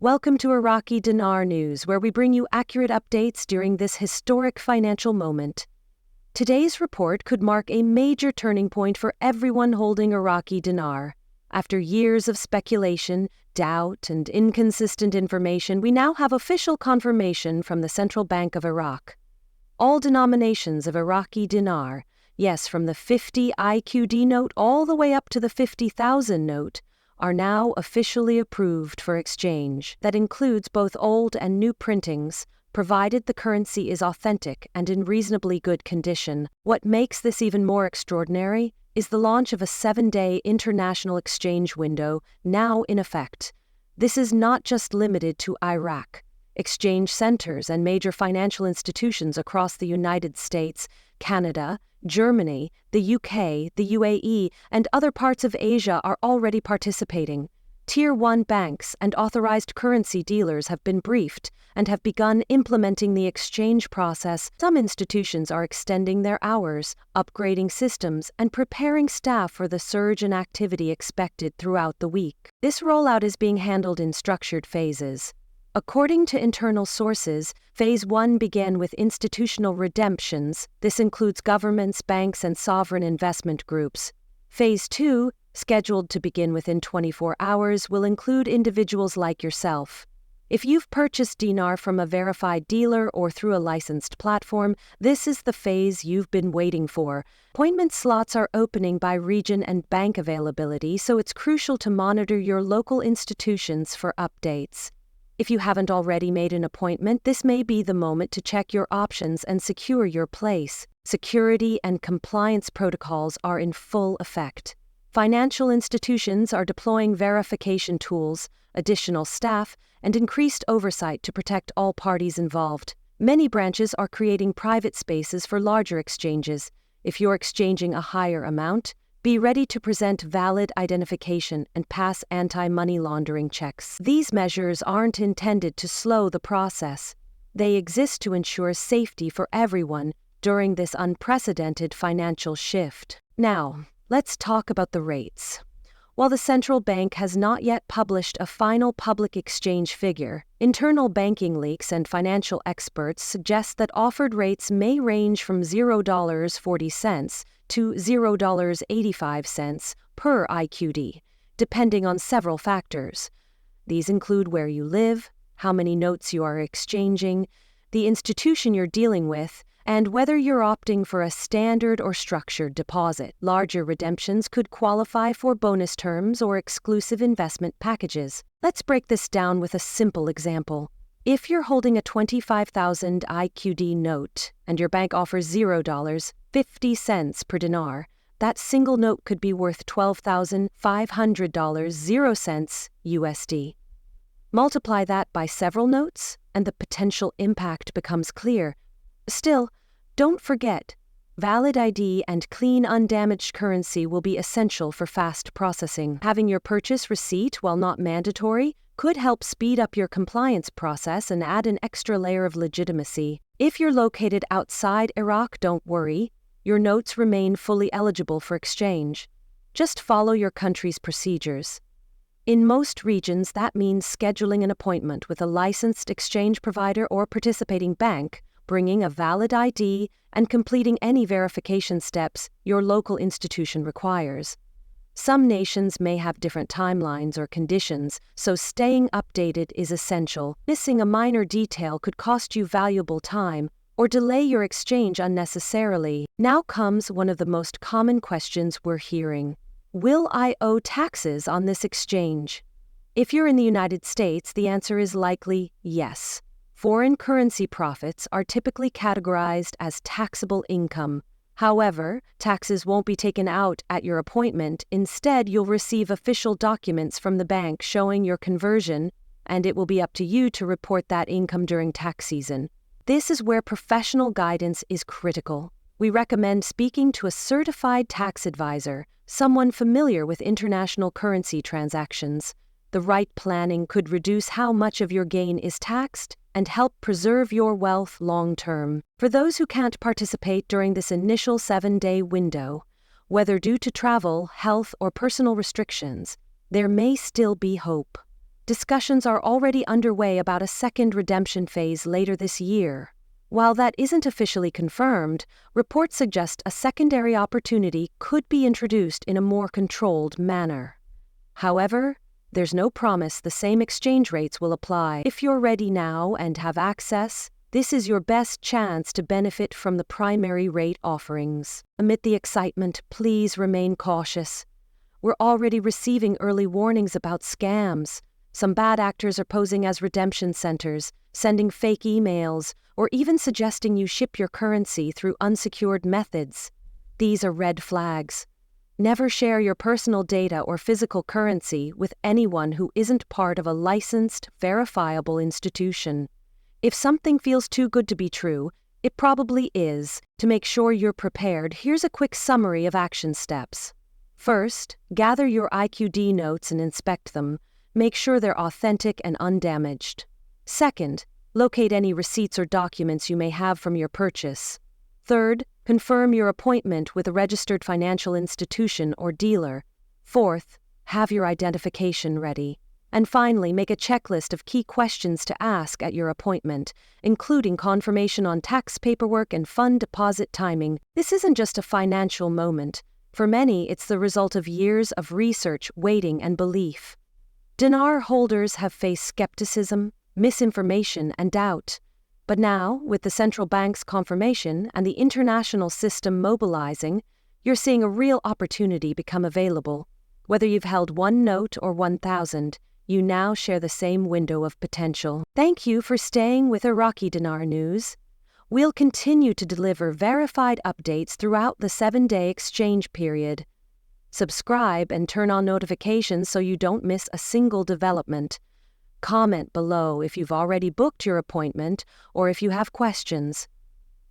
Welcome to Iraqi Dinar News, where we bring you accurate updates during this historic financial moment. Today's report could mark a major turning point for everyone holding Iraqi dinar. After years of speculation, doubt, and inconsistent information, we now have official confirmation from the Central Bank of Iraq. All denominations of Iraqi dinar, yes, from the 50 IQD note all the way up to the 50,000 note, are now officially approved for exchange. That includes both old and new printings, provided the currency is authentic and in reasonably good condition. What makes this even more extraordinary is the launch of a 7-day international exchange window now in effect. This is not just limited to Iraq. Exchange centers and major financial institutions across the United States, Canada, Germany, the UK, the UAE, and other parts of Asia are already participating. Tier 1 banks and authorized currency dealers have been briefed and have begun implementing the exchange process. Some institutions are extending their hours, upgrading systems, and preparing staff for the surge in activity expected throughout the week. This rollout is being handled in structured phases. According to internal sources, Phase 1 began with institutional redemptions. This includes governments, banks, and sovereign investment groups. Phase 2, scheduled to begin within 24 hours, will include individuals like yourself. If you've purchased dinar from a verified dealer or through a licensed platform, this is the phase you've been waiting for. Appointment slots are opening by region and bank availability, so it's crucial to monitor your local institutions for updates. If you haven't already made an appointment, this may be the moment to check your options and secure your place. Security and compliance protocols are in full effect. Financial institutions are deploying verification tools, additional staff, and increased oversight to protect all parties involved. Many branches are creating private spaces for larger exchanges. If you're exchanging a higher amount, be ready to present valid identification and pass anti-money laundering checks. These measures aren't intended to slow the process. They exist to ensure safety for everyone during this unprecedented financial shift. Now, let's talk about the rates. While the central bank has not yet published a final public exchange figure, internal banking leaks and financial experts suggest that offered rates may range from $0.40 to $0.85 per IQD, depending on several factors. These include where you live, how many notes you are exchanging, the institution you're dealing with, and whether you're opting for a standard or structured deposit. Larger redemptions could qualify for bonus terms or exclusive investment packages. Let's break this down with a simple example. If you're holding a 25,000 IQD note and your bank offers $0.50 per dinar, that single note could be worth $12,500 0 USD. Multiply that by several notes, and the potential impact becomes clear. Still, don't forget, valid ID and clean, undamaged currency will be essential for fast processing. Having your purchase receipt, while not mandatory, could help speed up your compliance process and add an extra layer of legitimacy. If you're located outside Iraq, don't worry. Your notes remain fully eligible for exchange. Just follow your country's procedures. In most regions, that means scheduling an appointment with a licensed exchange provider or participating bank, bringing a valid ID, and completing any verification steps your local institution requires. Some nations may have different timelines or conditions, so staying updated is essential. Missing a minor detail could cost you valuable time or delay your exchange unnecessarily. Now comes one of the most common questions we're hearing. Will I owe taxes on this exchange? If you're in the United States, the answer is likely yes. Foreign currency profits are typically categorized as taxable income. However, taxes won't be taken out at your appointment. Instead, you'll receive official documents from the bank showing your conversion, and it will be up to you to report that income during tax season. This is where professional guidance is critical. We recommend speaking to a certified tax advisor, someone familiar with international currency transactions. The right planning could reduce how much of your gain is taxed and help preserve your wealth long-term. For those who can't participate during this initial 7-day window, whether due to travel, health, or personal restrictions, there may still be hope. discussions are already underway about a second redemption phase later this year. While that isn't officially confirmed, reports suggest a secondary opportunity could be introduced in a more controlled manner. However, there's no promise the same exchange rates will apply. If you're ready now and have access, this is your best chance to benefit from the primary rate offerings. Amid the excitement, please remain cautious. We're already receiving early warnings about scams. Some bad actors are posing as redemption centers, sending fake emails, or even suggesting you ship your currency through unsecured methods. These are red flags. Never share your personal data or physical currency with anyone who isn't part of a licensed, verifiable institution. If something feels too good to be true, it probably is. To make sure you're prepared, here's a quick summary of action steps. First, gather your IQD notes and inspect them. Make sure they're authentic and undamaged. Second, locate any receipts or documents you may have from your purchase. Third, confirm your appointment with a registered financial institution or dealer. Fourth, have your identification ready. And finally, make a checklist of key questions to ask at your appointment, including confirmation on tax paperwork and fund deposit timing. This isn't just a financial moment. For many, it's the result of years of research, waiting, and belief. Dinar holders have faced skepticism, misinformation, and doubt. But now, with the central bank's confirmation and the international system mobilizing, you're seeing a real opportunity become available. Whether you've held one note or 1,000, you now share the same window of potential. Thank you for staying with Iraqi Dinar News. We'll continue to deliver verified updates throughout the 7-day exchange period. Subscribe and turn on notifications so you don't miss a single development. Comment below if you've already booked your appointment or if you have questions.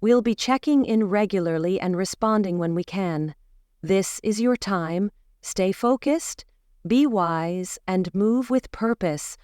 We'll be checking in regularly and responding when we can. This is your time. Stay focused, be wise, and move with purpose.